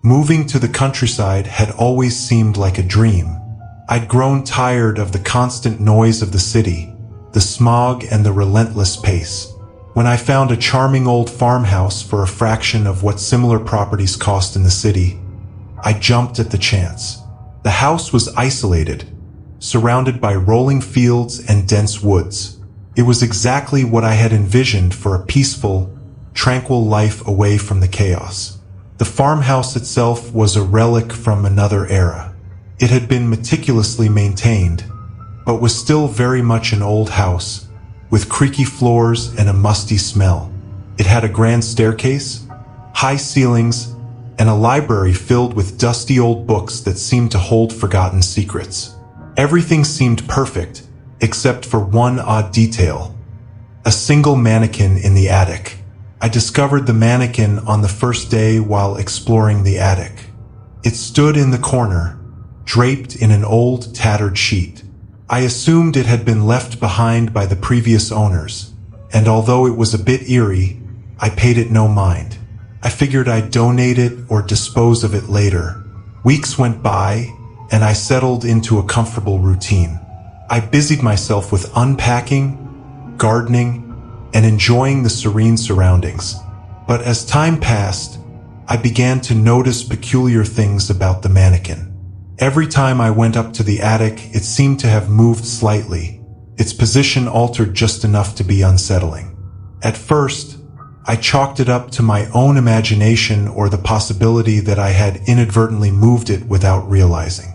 Moving to the countryside had always seemed like a dream. I'd grown tired of the constant noise of the city, the smog and the relentless pace. When I found a charming old farmhouse for a fraction of what similar properties cost in the city, I jumped at the chance. The house was isolated, surrounded by rolling fields and dense woods. It was exactly what I had envisioned for a peaceful, tranquil life away from the chaos. The farmhouse itself was a relic from another era. It had been meticulously maintained, but was still very much an old house, with creaky floors and a musty smell. It had a grand staircase, high ceilings, and a library filled with dusty old books that seemed to hold forgotten secrets. Everything seemed perfect, except for one odd detail: a single mannequin in the attic. I discovered the mannequin on the first day while exploring the attic. It stood in the corner, draped in an old, tattered sheet. I assumed it had been left behind by the previous owners, and although it was a bit eerie, I paid it no mind. I figured I'd donate it or dispose of it later. Weeks went by, and I settled into a comfortable routine. I busied myself with unpacking, gardening, and enjoying the serene surroundings. But as time passed, I began to notice peculiar things about the mannequin. Every time I went up to the attic, it seemed to have moved slightly, its position altered just enough to be unsettling. At first, I chalked it up to my own imagination or the possibility that I had inadvertently moved it without realizing.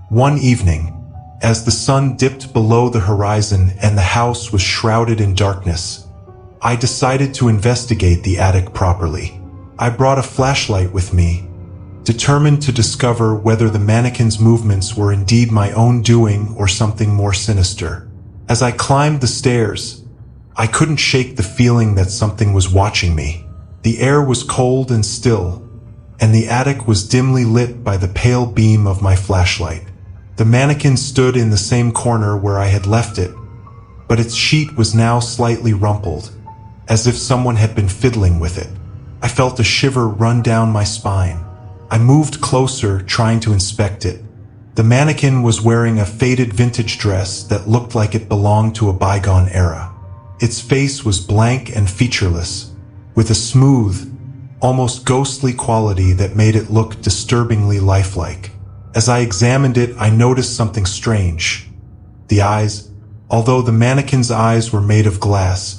One evening, as the sun dipped below the horizon and the house was shrouded in darkness, I decided to investigate the attic properly. I brought a flashlight with me, determined to discover whether the mannequin's movements were indeed my own doing or something more sinister. As I climbed the stairs, I couldn't shake the feeling that something was watching me. The air was cold and still, and the attic was dimly lit by the pale beam of my flashlight. The mannequin stood in the same corner where I had left it, but its sheet was now slightly rumpled, as if someone had been fiddling with it. I felt a shiver run down my spine. I moved closer, trying to inspect it. The mannequin was wearing a faded vintage dress that looked like it belonged to a bygone era. Its face was blank and featureless, with a smooth, almost ghostly quality that made it look disturbingly lifelike. As I examined it, I noticed something strange. The eyes, although the mannequin's eyes were made of glass,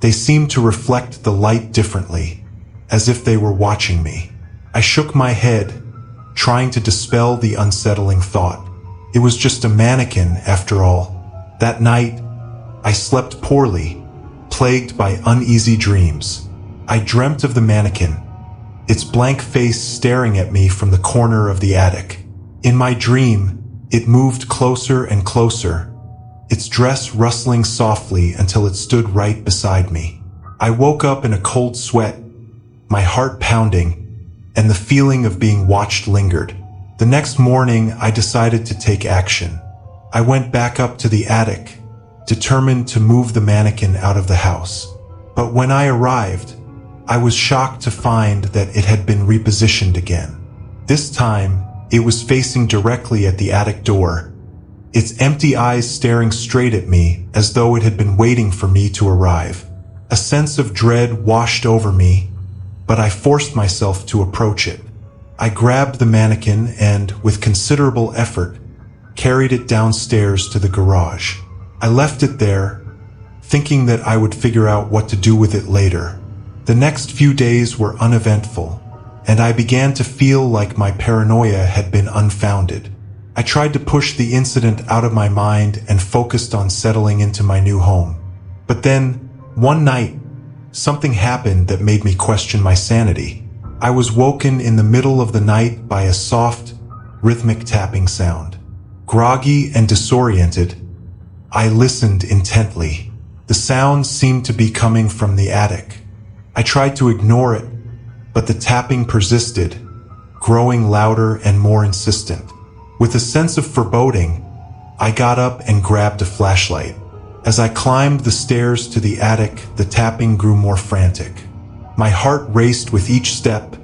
they seemed to reflect the light differently, as if they were watching me. I shook my head, trying to dispel the unsettling thought. It was just a mannequin, after all. That night, I slept poorly, plagued by uneasy dreams. I dreamt of the mannequin, its blank face staring at me from the corner of the attic. In my dream, it moved closer and closer, its dress rustling softly until it stood right beside me. I woke up in a cold sweat, my heart pounding, and the feeling of being watched lingered. The next morning, I decided to take action. I went back up to the attic, determined to move the mannequin out of the house. But when I arrived, I was shocked to find that it had been repositioned again. This time, it was facing directly at the attic door, its empty eyes staring straight at me as though it had been waiting for me to arrive. A sense of dread washed over me, but I forced myself to approach it. I grabbed the mannequin and, with considerable effort, carried it downstairs to the garage. I left it there, thinking that I would figure out what to do with it later. The next few days were uneventful, and I began to feel like my paranoia had been unfounded. I tried to push the incident out of my mind and focused on settling into my new home. But then, one night, something happened that made me question my sanity. I was woken in the middle of the night by a soft, rhythmic tapping sound. Groggy and disoriented, I listened intently. The sound seemed to be coming from the attic. I tried to ignore it, but the tapping persisted, growing louder and more insistent. With a sense of foreboding, I got up and grabbed a flashlight. As I climbed the stairs to the attic, the tapping grew more frantic. My heart raced with each step,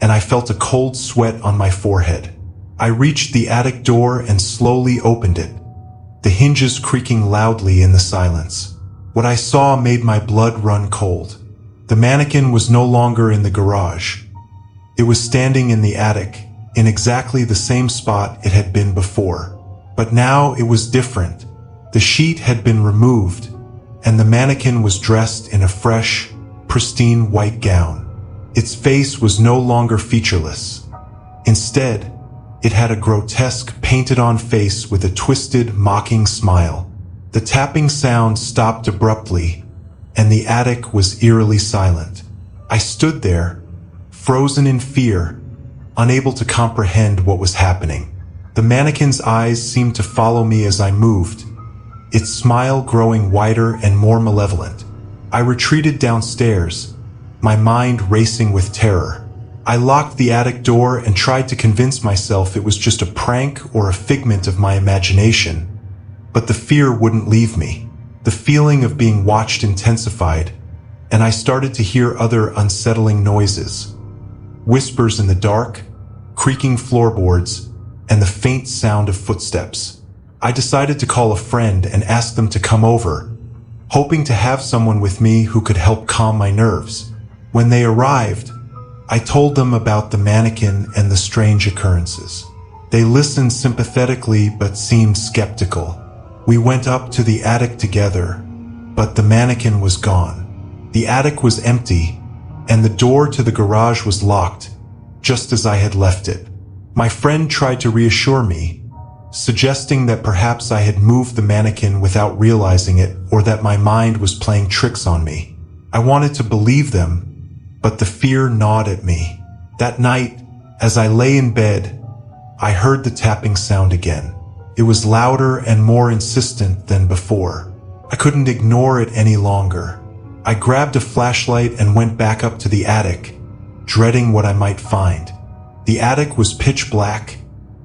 and I felt a cold sweat on my forehead. I reached the attic door and slowly opened it, the hinges creaking loudly in the silence. What I saw made my blood run cold. The mannequin was no longer in the garage. It was standing in the attic, in exactly the same spot it had been before. But now it was different. The sheet had been removed, and the mannequin was dressed in a fresh, pristine white gown. Its face was no longer featureless. Instead, it had a grotesque, painted-on face with a twisted, mocking smile. The tapping sound stopped abruptly, and the attic was eerily silent. I stood there, frozen in fear, unable to comprehend what was happening. The mannequin's eyes seemed to follow me as I moved, its smile growing wider and more malevolent. I retreated downstairs, my mind racing with terror. I locked the attic door and tried to convince myself it was just a prank or a figment of my imagination. But the fear wouldn't leave me. The feeling of being watched intensified, and I started to hear other unsettling noises. Whispers in the dark, creaking floorboards, and the faint sound of footsteps. I decided to call a friend and ask them to come over, hoping to have someone with me who could help calm my nerves. When they arrived, I told them about the mannequin and the strange occurrences. They listened sympathetically but seemed skeptical. We went up to the attic together, but the mannequin was gone. The attic was empty, and the door to the garage was locked, just as I had left it. My friend tried to reassure me, suggesting that perhaps I had moved the mannequin without realizing it, or that my mind was playing tricks on me. I wanted to believe them, but the fear gnawed at me. That night, as I lay in bed, I heard the tapping sound again. It was louder and more insistent than before. I couldn't ignore it any longer. I grabbed a flashlight and went back up to the attic, dreading what I might find. The attic was pitch black,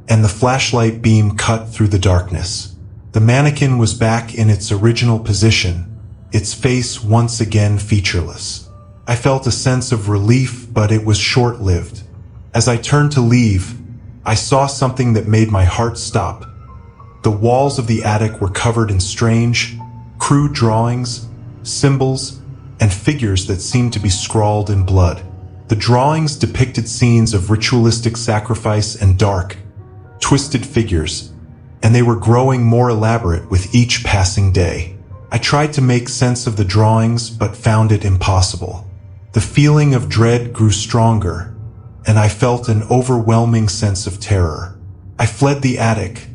and the flashlight beam cut through the darkness. The mannequin was back in its original position, its face once again featureless. I felt a sense of relief, but it was short-lived. As I turned to leave, I saw something that made my heart stop. The walls of the attic were covered in strange, crude drawings, symbols, and figures that seemed to be scrawled in blood. The drawings depicted scenes of ritualistic sacrifice and dark, twisted figures, and they were growing more elaborate with each passing day. I tried to make sense of the drawings, but found it impossible. The feeling of dread grew stronger, and I felt an overwhelming sense of terror. I fled the attic,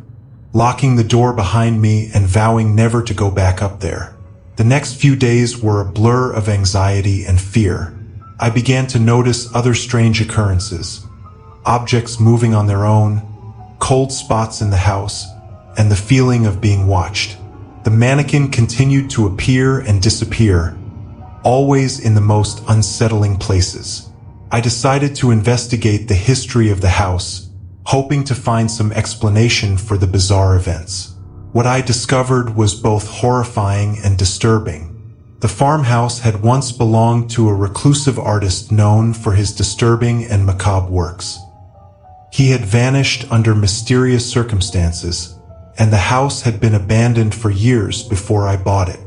locking the door behind me and vowing never to go back up there. The next few days were a blur of anxiety and fear. I began to notice other strange occurrences, objects moving on their own, cold spots in the house, and the feeling of being watched. The mannequin continued to appear and disappear, always in the most unsettling places. I decided to investigate the history of the house, hoping to find some explanation for the bizarre events. What I discovered was both horrifying and disturbing. The farmhouse had once belonged to a reclusive artist known for his disturbing and macabre works. He had vanished under mysterious circumstances, and the house had been abandoned for years before I bought it.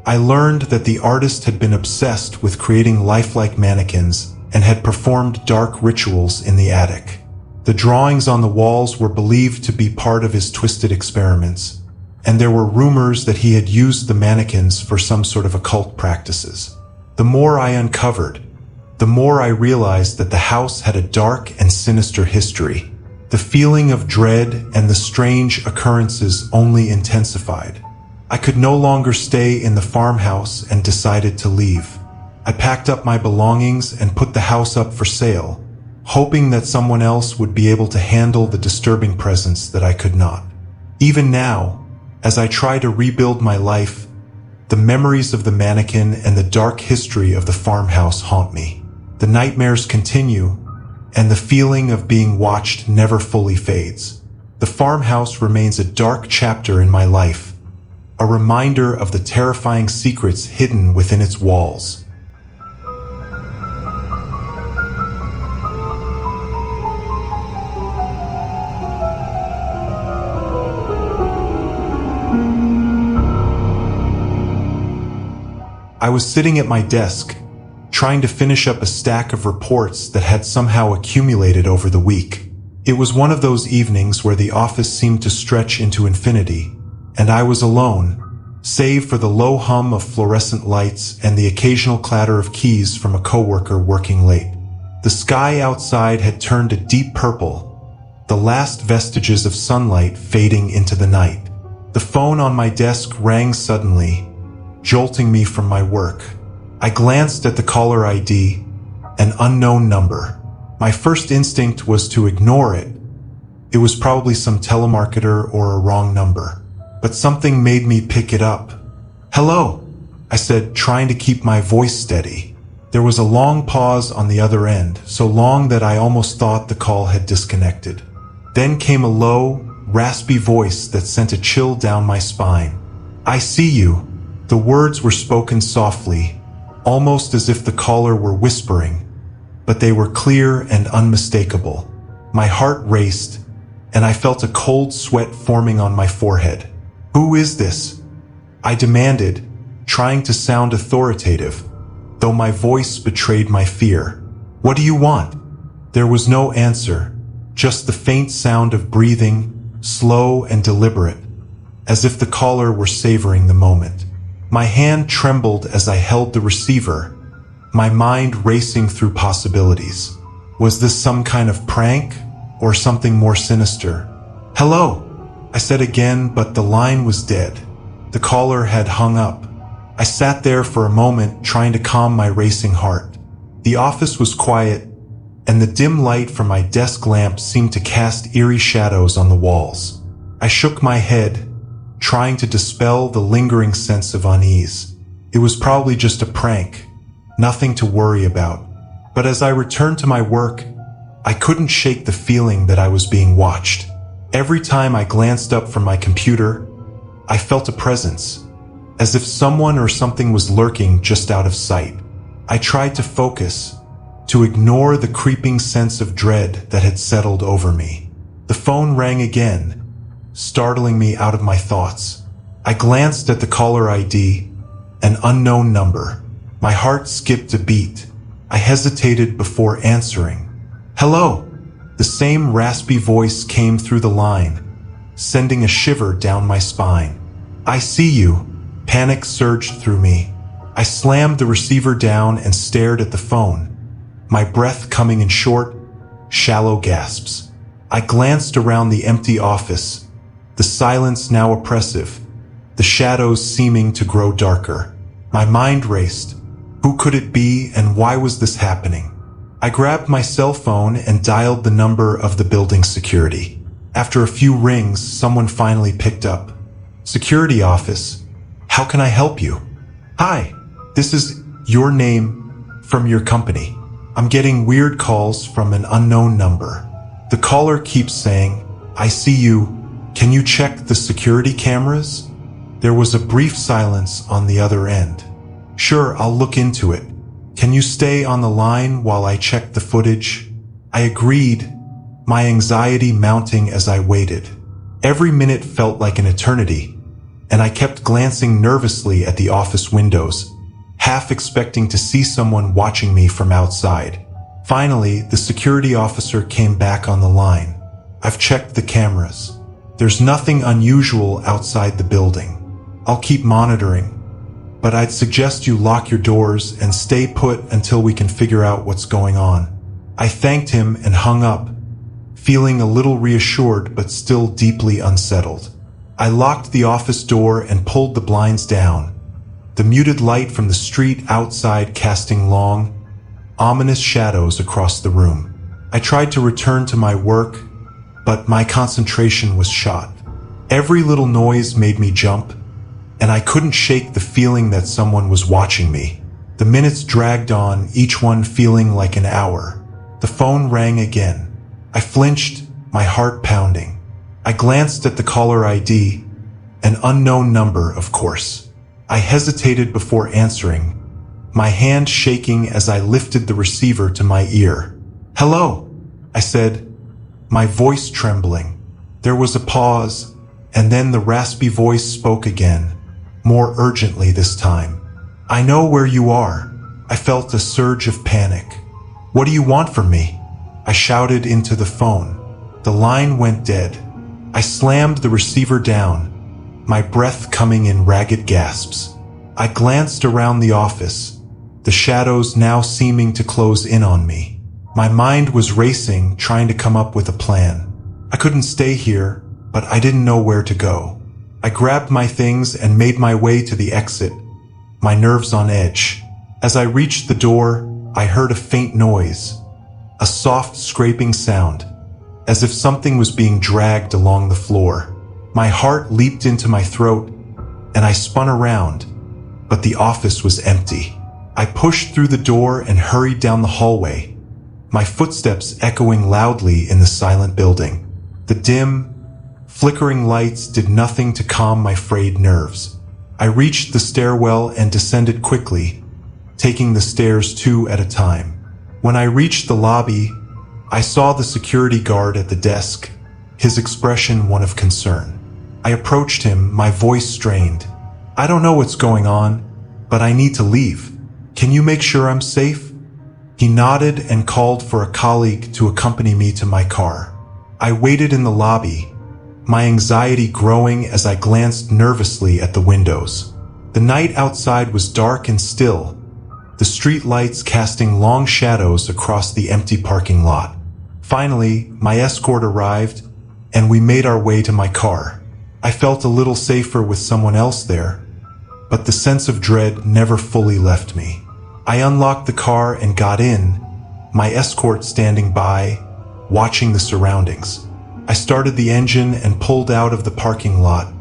I learned that the artist had been obsessed with creating lifelike mannequins and had performed dark rituals in the attic. The drawings on the walls were believed to be part of his twisted experiments, and there were rumors that he had used the mannequins for some sort of occult practices. The more I uncovered, the more I realized that the house had a dark and sinister history. The feeling of dread and the strange occurrences only intensified. I could no longer stay in the farmhouse and decided to leave. I packed up my belongings and put the house up for sale, hoping that someone else would be able to handle the disturbing presence that I could not. Even now, as I try to rebuild my life, the memories of the mannequin and the dark history of the farmhouse haunt me. The nightmares continue, and the feeling of being watched never fully fades. The farmhouse remains a dark chapter in my life, a reminder of the terrifying secrets hidden within its walls. I was sitting at my desk, trying to finish up a stack of reports that had somehow accumulated over the week. It was one of those evenings where the office seemed to stretch into infinity, and I was alone, save for the low hum of fluorescent lights and the occasional clatter of keys from a coworker working late. The sky outside had turned a deep purple, the last vestiges of sunlight fading into the night. The phone on my desk rang suddenly, jolting me from my work. I glanced at the caller ID, an unknown number. My first instinct was to ignore it. It was probably some telemarketer or a wrong number. But something made me pick it up. "Hello," I said, trying to keep my voice steady. There was a long pause on the other end, so long that I almost thought the call had disconnected. Then came a low, raspy voice that sent a chill down my spine. "I see you." The words were spoken softly, almost as if the caller were whispering, but they were clear and unmistakable. My heart raced, and I felt a cold sweat forming on my forehead. "Who is this?" I demanded, trying to sound authoritative, though my voice betrayed my fear. "What do you want?" There was no answer, just the faint sound of breathing, slow and deliberate, as if the caller were savoring the moment. My hand trembled as I held the receiver, my mind racing through possibilities. Was this some kind of prank, or something more sinister? "Hello," I said again, but the line was dead. The caller had hung up. I sat there for a moment, trying to calm my racing heart. The office was quiet, and the dim light from my desk lamp seemed to cast eerie shadows on the walls. I shook my head, trying to dispel the lingering sense of unease. It was probably just a prank, nothing to worry about. But as I returned to my work, I couldn't shake the feeling that I was being watched. Every time I glanced up from my computer, I felt a presence, as if someone or something was lurking just out of sight. I tried to focus, to ignore the creeping sense of dread that had settled over me. The phone rang again, startling me out of my thoughts. I glanced at the caller ID, an unknown number. My heart skipped a beat. I hesitated before answering. "Hello." The same raspy voice came through the line, sending a shiver down my spine. "I see you." Panic surged through me. I slammed the receiver down and stared at the phone, my breath coming in short, shallow gasps. I glanced around the empty office, the silence now oppressive, the shadows seeming to grow darker. My mind raced. Who could it be, and why was this happening? I grabbed my cell phone and dialed the number of the building's security. After a few rings, someone finally picked up. "Security office. How can I help you?" "Hi, this is your name from your company. I'm getting weird calls from an unknown number." The caller keeps saying, "I see you. Can you check the security cameras?" There was a brief silence on the other end. "Sure, I'll look into it. Can you stay on the line while I check the footage?" I agreed, my anxiety mounting as I waited. Every minute felt like an eternity, and I kept glancing nervously at the office windows, half expecting to see someone watching me from outside. Finally, the security officer came back on the line. "I've checked the cameras. There's nothing unusual outside the building. I'll keep monitoring, but I'd suggest you lock your doors and stay put until we can figure out what's going on." I thanked him and hung up, feeling a little reassured but still deeply unsettled. I locked the office door and pulled the blinds down, the muted light from the street outside casting long, ominous shadows across the room. I tried to return to my work, but my concentration was shot. Every little noise made me jump, and I couldn't shake the feeling that someone was watching me. The minutes dragged on, each one feeling like an hour. The phone rang again. I flinched, my heart pounding. I glanced at the caller ID, an unknown number, of course. I hesitated before answering, my hand shaking as I lifted the receiver to my ear. "Hello," I said, my voice trembling. There was a pause, and then the raspy voice spoke again, more urgently this time. I know where you are. I felt a surge of panic. What do you want from me? I shouted into the phone. The line went dead. I slammed the receiver down, my breath coming in ragged gasps. I glanced around the office, the shadows now seeming to close in on me. My mind was racing, trying to come up with a plan. I couldn't stay here, but I didn't know where to go. I grabbed my things and made my way to the exit, my nerves on edge. As I reached the door, I heard a faint noise, a soft scraping sound, as if something was being dragged along the floor. My heart leaped into my throat, and I spun around, but the office was empty. I pushed through the door and hurried down the hallway, my footsteps echoing loudly in the silent building. The dim, flickering lights did nothing to calm my frayed nerves. I reached the stairwell and descended quickly, taking the stairs 2 at a time. When I reached the lobby, I saw the security guard at the desk, his expression one of concern. I approached him, my voice strained. I don't know what's going on, but I need to leave. Can you make sure I'm safe? He nodded and called for a colleague to accompany me to my car. I waited in the lobby, my anxiety growing as I glanced nervously at the windows. The night outside was dark and still, the street lights casting long shadows across the empty parking lot. Finally, my escort arrived, and we made our way to my car. I felt a little safer with someone else there, but the sense of dread never fully left me. I unlocked the car and got in, my escort standing by, watching the surroundings. I started the engine and pulled out of the parking lot,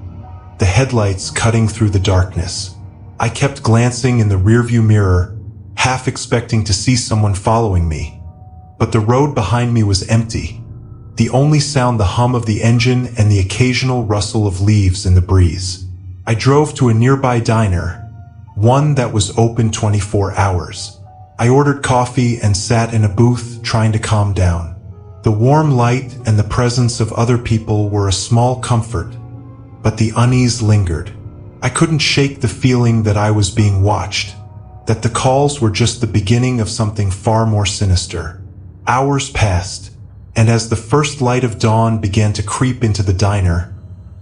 the headlights cutting through the darkness. I kept glancing in the rearview mirror, half expecting to see someone following me. But the road behind me was empty, the only sound the hum of the engine and the occasional rustle of leaves in the breeze. I drove to a nearby diner, one that was open 24 hours. I ordered coffee and sat in a booth trying to calm down. The warm light and the presence of other people were a small comfort, but the unease lingered. I couldn't shake the feeling that I was being watched, that the calls were just the beginning of something far more sinister. Hours passed, and as the first light of dawn began to creep into the diner,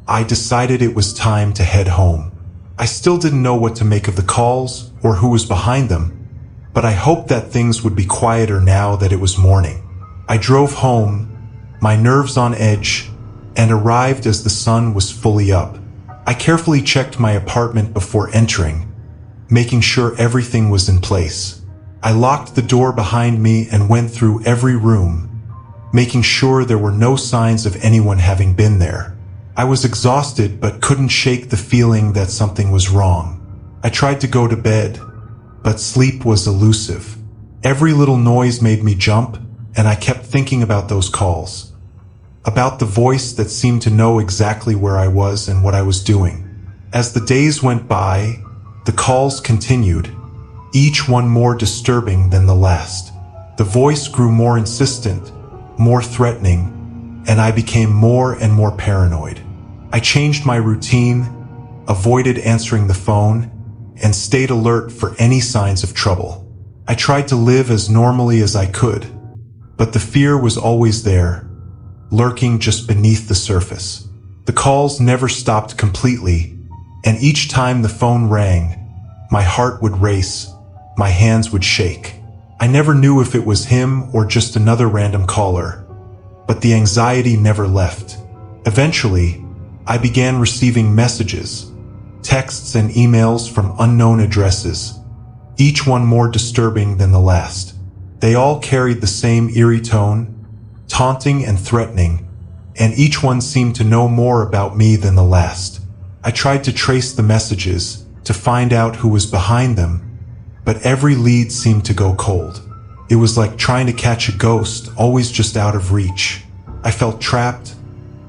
I decided it was time to head home. I still didn't know what to make of the calls or who was behind them, but I hoped that things would be quieter now that it was morning. I drove home, my nerves on edge, and arrived as the sun was fully up. I carefully checked my apartment before entering, making sure everything was in place. I locked the door behind me and went through every room, making sure there were no signs of anyone having been there. I was exhausted but couldn't shake the feeling that something was wrong. I tried to go to bed, but sleep was elusive. Every little noise made me jump, and I kept thinking about those calls, about the voice that seemed to know exactly where I was and what I was doing. As the days went by, the calls continued, each one more disturbing than the last. The voice grew more insistent, more threatening, and I became more and more paranoid. I changed my routine, avoided answering the phone, and stayed alert for any signs of trouble. I tried to live as normally as I could, but the fear was always there, lurking just beneath the surface. The calls never stopped completely, and each time the phone rang, my heart would race, my hands would shake. I never knew if it was him or just another random caller, but the anxiety never left. Eventually, I began receiving messages, texts and emails from unknown addresses, each one more disturbing than the last. They all carried the same eerie tone, taunting and threatening, and each one seemed to know more about me than the last. I tried to trace the messages, to find out who was behind them, but every lead seemed to go cold. It was like trying to catch a ghost, always just out of reach. I felt trapped,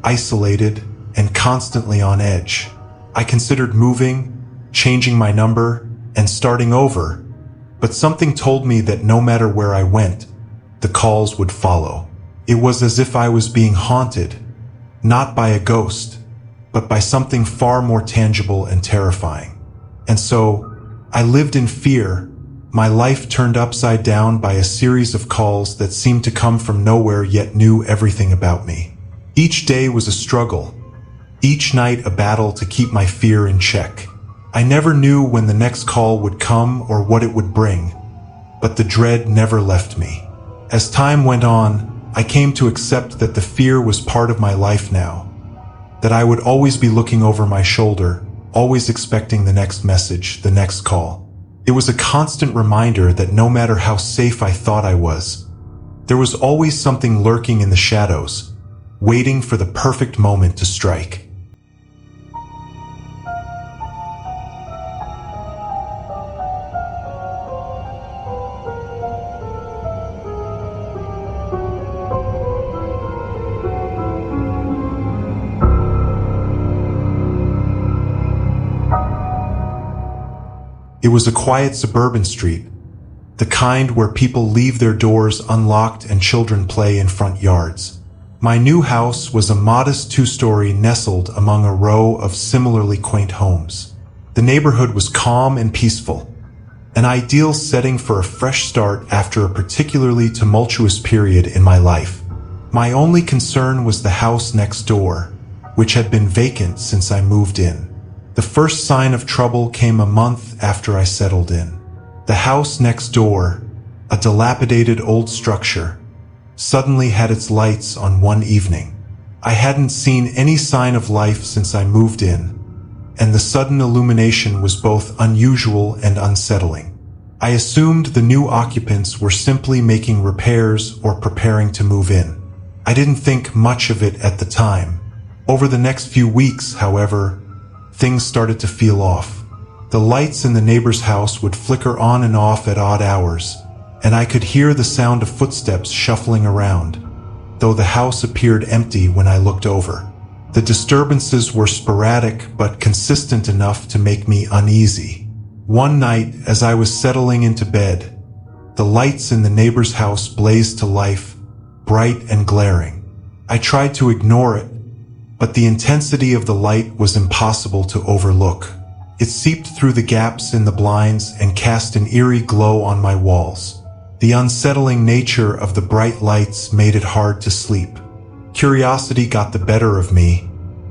isolated, and constantly on edge. I considered moving, changing my number, and starting over, but something told me that no matter where I went, the calls would follow. It was as if I was being haunted, not by a ghost, but by something far more tangible and terrifying. And so, I lived in fear, my life turned upside down by a series of calls that seemed to come from nowhere yet knew everything about me. Each day was a struggle, each night a battle to keep my fear in check. I never knew when the next call would come or what it would bring, but the dread never left me. As time went on, I came to accept that the fear was part of my life now, that I would always be looking over my shoulder, always expecting the next message, the next call. It was a constant reminder that no matter how safe I thought I was, there was always something lurking in the shadows, waiting for the perfect moment to strike. It was a quiet suburban street, the kind where people leave their doors unlocked and children play in front yards. My new house was a modest two-story nestled among a row of similarly quaint homes. The neighborhood was calm and peaceful, an ideal setting for a fresh start after a particularly tumultuous period in my life. My only concern was the house next door, which had been vacant since I moved in. The first sign of trouble came a month after I settled in. The house next door, a dilapidated old structure, suddenly had its lights on one evening. I hadn't seen any sign of life since I moved in, and the sudden illumination was both unusual and unsettling. I assumed the new occupants were simply making repairs or preparing to move in. I didn't think much of it at the time. Over the next few weeks, however, things started to feel off. The lights in the neighbor's house would flicker on and off at odd hours, and I could hear the sound of footsteps shuffling around, though the house appeared empty when I looked over. The disturbances were sporadic but consistent enough to make me uneasy. One night, as I was settling into bed, the lights in the neighbor's house blazed to life, bright and glaring. I tried to ignore it, but the intensity of the light was impossible to overlook. It seeped through the gaps in the blinds and cast an eerie glow on my walls. The unsettling nature of the bright lights made it hard to sleep. Curiosity got the better of me,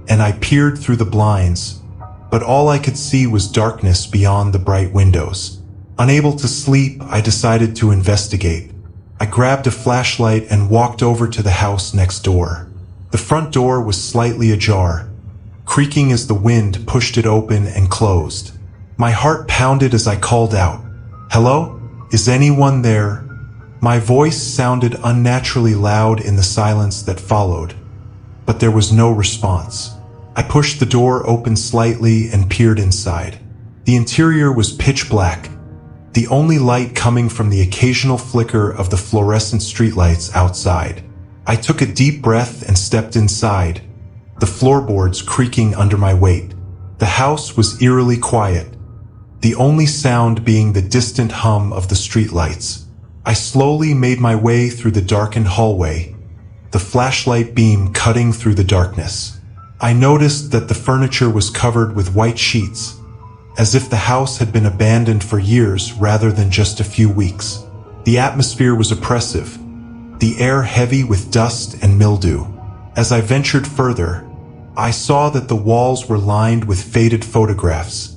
and I peered through the blinds, but all I could see was darkness beyond the bright windows. Unable to sleep, I decided to investigate. I grabbed a flashlight and walked over to the house next door. The front door was slightly ajar, creaking as the wind pushed it open and closed. My heart pounded as I called out, "Hello? Is anyone there?" My voice sounded unnaturally loud in the silence that followed, but there was no response. I pushed the door open slightly and peered inside. The interior was pitch black, the only light coming from the occasional flicker of the fluorescent streetlights outside. I took a deep breath and stepped inside, the floorboards creaking under my weight. The house was eerily quiet, the only sound being the distant hum of the streetlights. I slowly made my way through the darkened hallway, the flashlight beam cutting through the darkness. I noticed that the furniture was covered with white sheets, as if the house had been abandoned for years rather than just a few weeks. The atmosphere was oppressive, the air heavy with dust and mildew. As I ventured further, I saw that the walls were lined with faded photographs,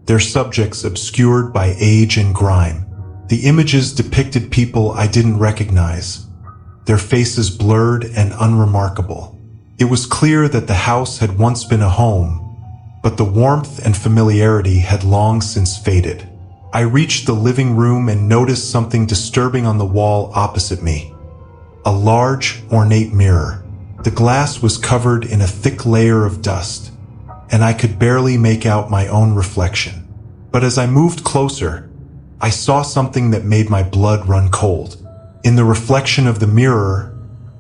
their subjects obscured by age and grime. The images depicted people I didn't recognize, their faces blurred and unremarkable. It was clear that the house had once been a home, but the warmth and familiarity had long since faded. I reached the living room and noticed something disturbing on the wall opposite me. A large, ornate mirror. The glass was covered in a thick layer of dust, and I could barely make out my own reflection. But as I moved closer, I saw something that made my blood run cold. In the reflection of the mirror,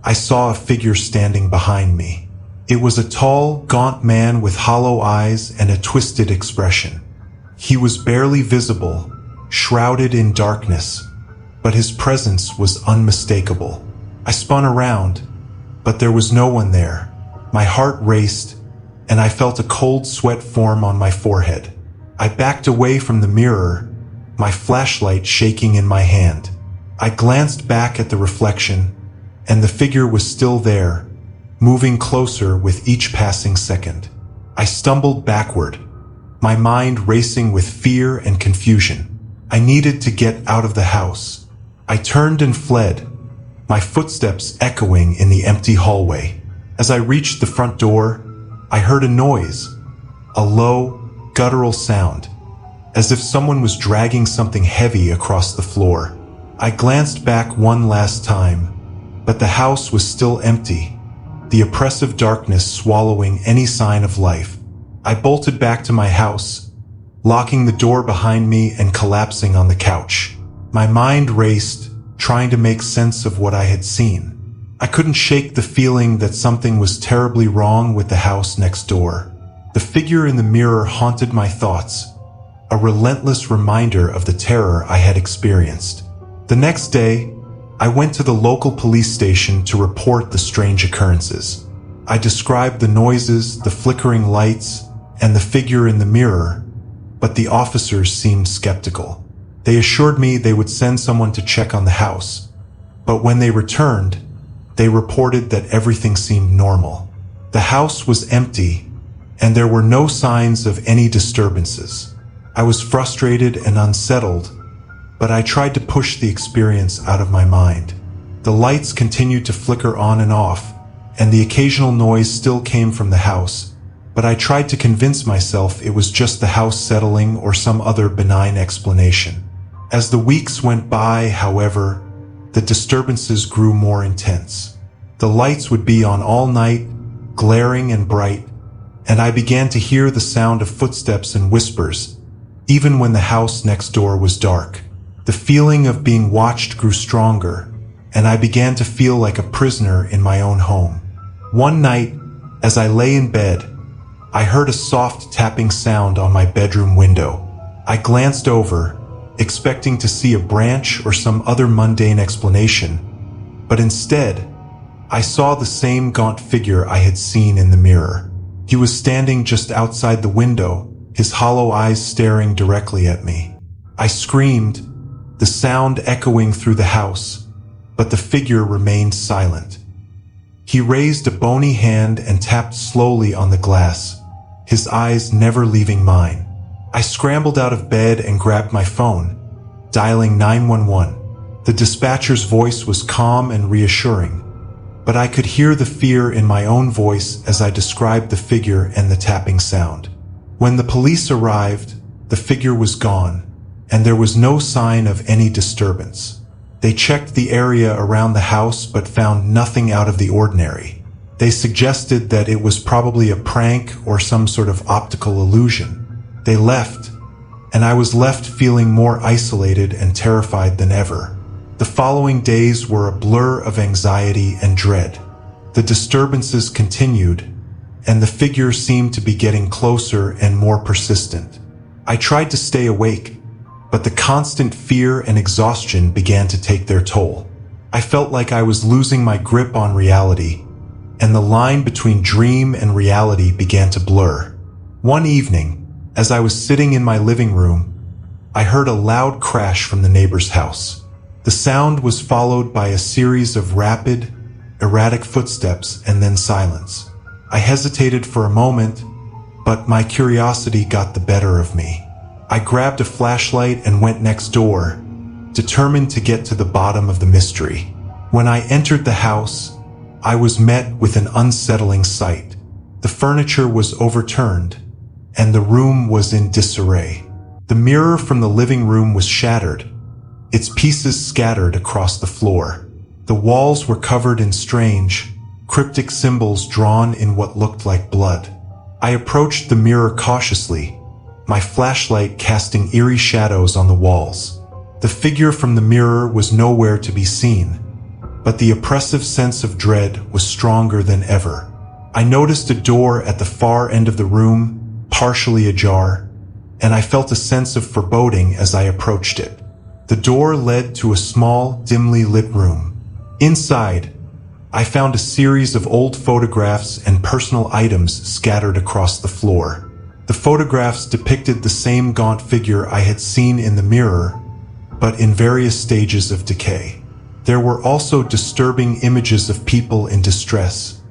I saw a figure standing behind me. It was a tall, gaunt man with hollow eyes and a twisted expression. He was barely visible, shrouded in darkness, but his presence was unmistakable. I spun around, but there was no one there. My heart raced, and I felt a cold sweat form on my forehead. I backed away from the mirror, my flashlight shaking in my hand. I glanced back at the reflection, and the figure was still there, moving closer with each passing second. I stumbled backward, my mind racing with fear and confusion. I needed to get out of the house. I turned and fled, my footsteps echoing in the empty hallway. As I reached the front door, I heard a noise, a low, guttural sound, as if someone was dragging something heavy across the floor. I glanced back one last time, but the house was still empty, the oppressive darkness swallowing any sign of life. I bolted back to my house, locking the door behind me and collapsing on the couch. My mind raced, trying to make sense of what I had seen. I couldn't shake the feeling that something was terribly wrong with the house next door. The figure in the mirror haunted my thoughts, a relentless reminder of the terror I had experienced. The next day, I went to the local police station to report the strange occurrences. I described the noises, the flickering lights, and the figure in the mirror, but the officers seemed skeptical. They assured me they would send someone to check on the house, but when they returned, they reported that everything seemed normal. The house was empty, and there were no signs of any disturbances. I was frustrated and unsettled, but I tried to push the experience out of my mind. The lights continued to flicker on and off, and the occasional noise still came from the house, but I tried to convince myself it was just the house settling or some other benign explanation. As the weeks went by, however, the disturbances grew more intense. The lights would be on all night, glaring and bright, and I began to hear the sound of footsteps and whispers, even when the house next door was dark. The feeling of being watched grew stronger, and I began to feel like a prisoner in my own home. One night, as I lay in bed, I heard a soft tapping sound on my bedroom window. I glanced over, expecting to see a branch or some other mundane explanation, but instead, I saw the same gaunt figure I had seen in the mirror. He was standing just outside the window, his hollow eyes staring directly at me. I screamed, the sound echoing through the house, but the figure remained silent. He raised a bony hand and tapped slowly on the glass, his eyes never leaving mine. I scrambled out of bed and grabbed my phone, dialing 911. The dispatcher's voice was calm and reassuring, but I could hear the fear in my own voice as I described the figure and the tapping sound. When the police arrived, the figure was gone, and there was no sign of any disturbance. They checked the area around the house but found nothing out of the ordinary. They suggested that it was probably a prank or some sort of optical illusion. They left, and I was left feeling more isolated and terrified than ever. The following days were a blur of anxiety and dread. The disturbances continued, and the figure seemed to be getting closer and more persistent. I tried to stay awake, but the constant fear and exhaustion began to take their toll. I felt like I was losing my grip on reality, and the line between dream and reality began to blur. One evening, as I was sitting in my living room, I heard a loud crash from the neighbor's house. The sound was followed by a series of rapid, erratic footsteps and then silence. I hesitated for a moment, but my curiosity got the better of me. I grabbed a flashlight and went next door, determined to get to the bottom of the mystery. When I entered the house, I was met with an unsettling sight. The furniture was overturned, and the room was in disarray. The mirror from the living room was shattered, its pieces scattered across the floor. The walls were covered in strange, cryptic symbols drawn in what looked like blood. I approached the mirror cautiously, my flashlight casting eerie shadows on the walls. The figure from the mirror was nowhere to be seen, but the oppressive sense of dread was stronger than ever. I noticed a door at the far end of the room, partially ajar, and I felt a sense of foreboding as I approached it. The door led to a small, dimly lit room. Inside, I found a series of old photographs and personal items scattered across the floor. The photographs depicted the same gaunt figure I had seen in the mirror, but in various stages of decay. There were also disturbing images of people in distress,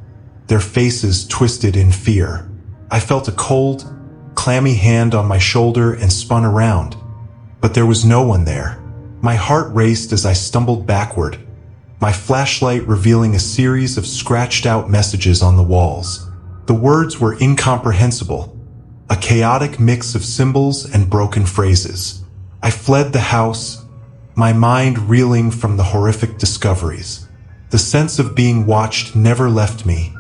their faces twisted in fear. I felt a cold, clammy hand on my shoulder and spun around, but there was no one there. My heart raced as I stumbled backward, my flashlight revealing a series of scratched-out messages on the walls. The words were incomprehensible, a chaotic mix of symbols and broken phrases. I fled the house, my mind reeling from the horrific discoveries. The sense of being watched never left me,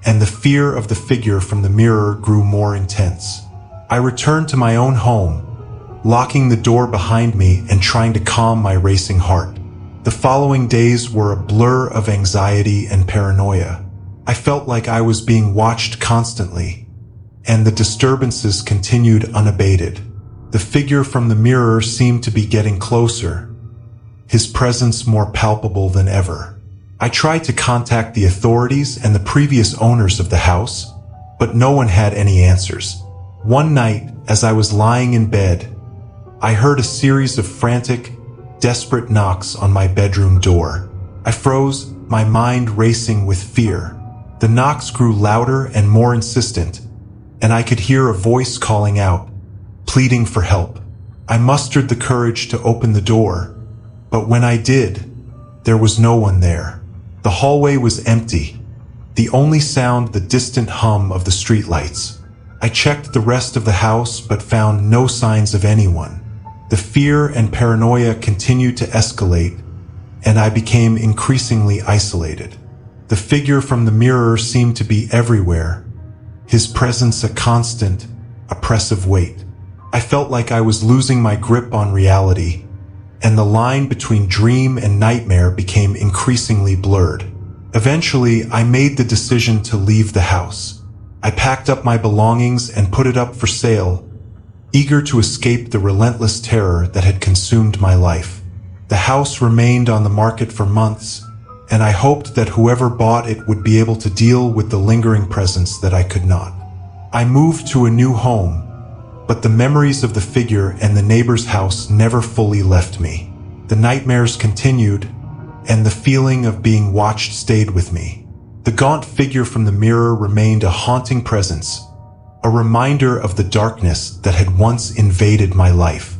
and the fear of the figure from the mirror grew more intense. I returned to my own home, locking the door behind me and trying to calm my racing heart. The following days were a blur of anxiety and paranoia. I felt like I was being watched constantly, and the disturbances continued unabated. The figure from the mirror seemed to be getting closer, his presence more palpable than ever. I tried to contact the authorities and the previous owners of the house, but no one had any answers. One night, as I was lying in bed, I heard a series of frantic, desperate knocks on my bedroom door. I froze, my mind racing with fear. The knocks grew louder and more insistent, and I could hear a voice calling out, pleading for help. I mustered the courage to open the door, but when I did, there was no one there. The hallway was empty, the only sound the distant hum of the streetlights. I checked the rest of the house but found no signs of anyone. The fear and paranoia continued to escalate, and I became increasingly isolated. The figure from the mirror seemed to be everywhere, his presence a constant, oppressive weight. I felt like I was losing my grip on reality, and the line between dream and nightmare became increasingly blurred. Eventually, I made the decision to leave the house. I packed up my belongings and put it up for sale, eager to escape the relentless terror that had consumed my life. The house remained on the market for months, and I hoped that whoever bought it would be able to deal with the lingering presence that I could not. I moved to a new home, but the memories of the figure and the neighbor's house never fully left me. The nightmares continued, and the feeling of being watched stayed with me. The gaunt figure from the mirror remained a haunting presence, a reminder of the darkness that had once invaded my life.